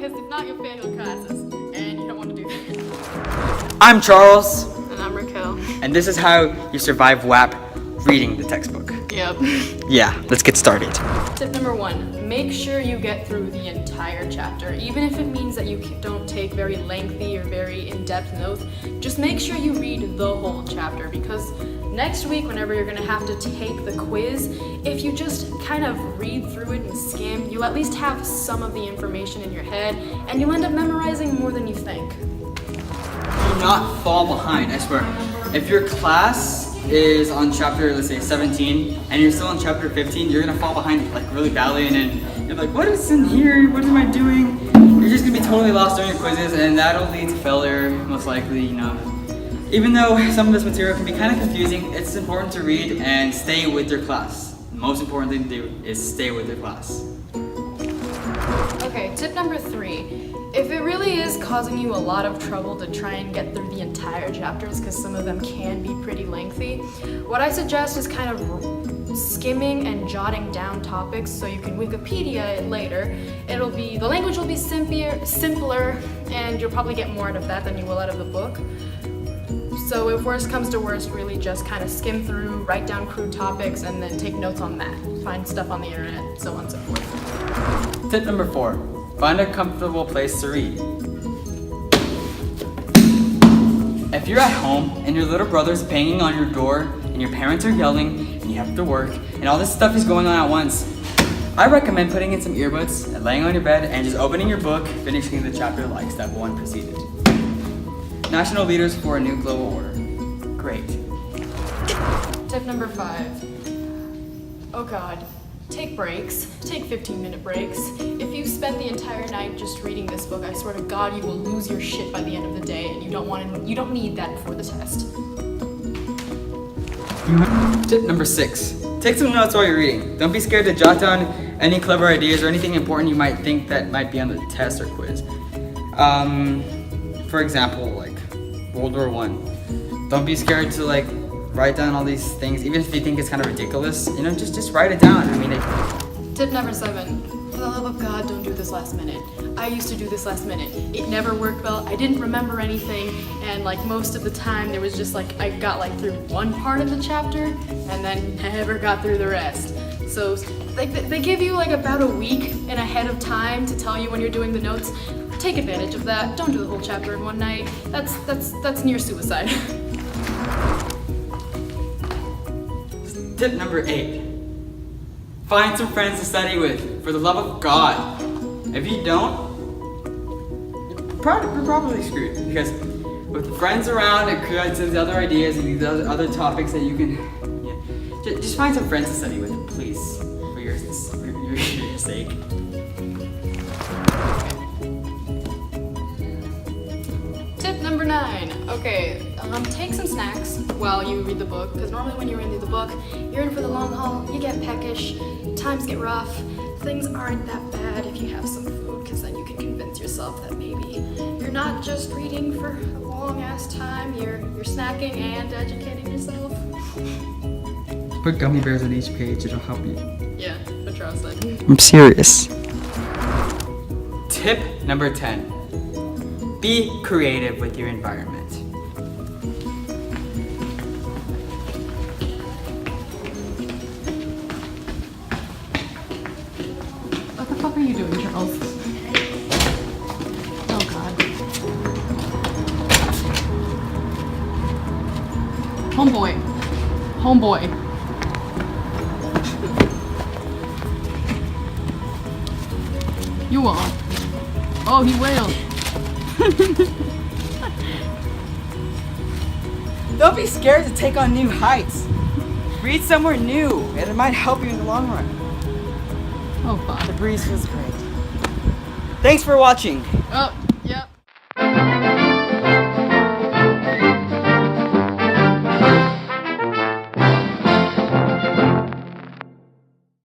because if not, you'll fail your classes, and you don't want to do that. I'm Charles, And I'm Raquel. and this is how you survive WHAP reading the textbook. Yep. Yeah, let's get started. Tip number 1, make sure you get through the entire chapter. Even if it means that you don't take very lengthy or very in-depth notes, just make sure you read the whole chapter, because next week, whenever you're gonna have to take the quiz, if you just kind of read through it and skim, you at least have some of the information in your head, and you'll end up memorizing more than you think. Do not fall behind, I swear. If your class is on chapter, let's say 17, and you're still on chapter 15, you're gonna fall behind like really badly, and then you're like, what is in here? What am I doing? You're just gonna be totally lost during your quizzes, and that'll lead to failure, most likely, you know. Even though some of this material can be kind of confusing, it's important to read and stay with your class. The most important thing to do is stay with your class. Okay, tip number 3. If it really is causing you a lot of trouble to try and get through the entire chapters, because some of them can be pretty lengthy, what I suggest is kind of skimming and jotting down topics so you can Wikipedia it later. The language will be simpler, and you'll probably get more out of that than you will out of the book. So if worst comes to worst, really just kind of skim through, write down crude topics, and then take notes on that. Find stuff on the internet, so on and so forth. Tip number 4, find a comfortable place to read. If you're at home and your little brother's banging on your door and your parents are yelling and you have to work and all this stuff is going on at once, I recommend putting in some earbuds and laying on your bed and just opening your book, finishing the chapter like step 1 preceded. National leaders for a new global order. Great. Tip number 5. Oh God. Take breaks. Take 15-minute breaks. If you spend the entire night just reading this book, I swear to God, you will lose your shit by the end of the day, and you don't need that before the test. Tip number 6. Take some notes while you're reading. Don't be scared to jot down any clever ideas or anything important you might think that might be on the test or quiz. For example, like World War I. Don't be scared to like write down all these things, even if you think it's kind of ridiculous. You know, just write it down. I mean, Tip number 7. For the love of God, don't do this last minute. I used to do this last minute. It never worked well. I didn't remember anything, and like most of the time, there was just like I got like through one part of the chapter, and then never got through the rest. So they give you like about a week and ahead of time to tell you when you're doing the notes. Take advantage of that. Don't do the whole chapter in one night. That's near suicide. Tip number 8. Find some friends to study with, for the love of God. If you don't, you're probably screwed, because with friends around, it creates these other ideas and these other topics that you can, yeah. Just find some friends to study with, please, for your sake. Tip number 9. Okay, take some snacks while you read the book, because normally when you read the book, you're in for the long haul, you get peckish, times get rough, things aren't that bad if you have some food, because then you can convince yourself that maybe you're not just reading for a long ass time, you're snacking and educating yourself. Put gummy bears on each page, it'll help you. Yeah, what Charles said. I'm serious. Tip number 10. Be creative with your environment. What the fuck are you doing, Charles? Oh God. Homeboy. You on? Oh, he wailed. Don't be scared to take on new heights. Read somewhere new, and it might help you in the long run. Oh, fuck. The breeze feels great. Thanks for watching. Oh,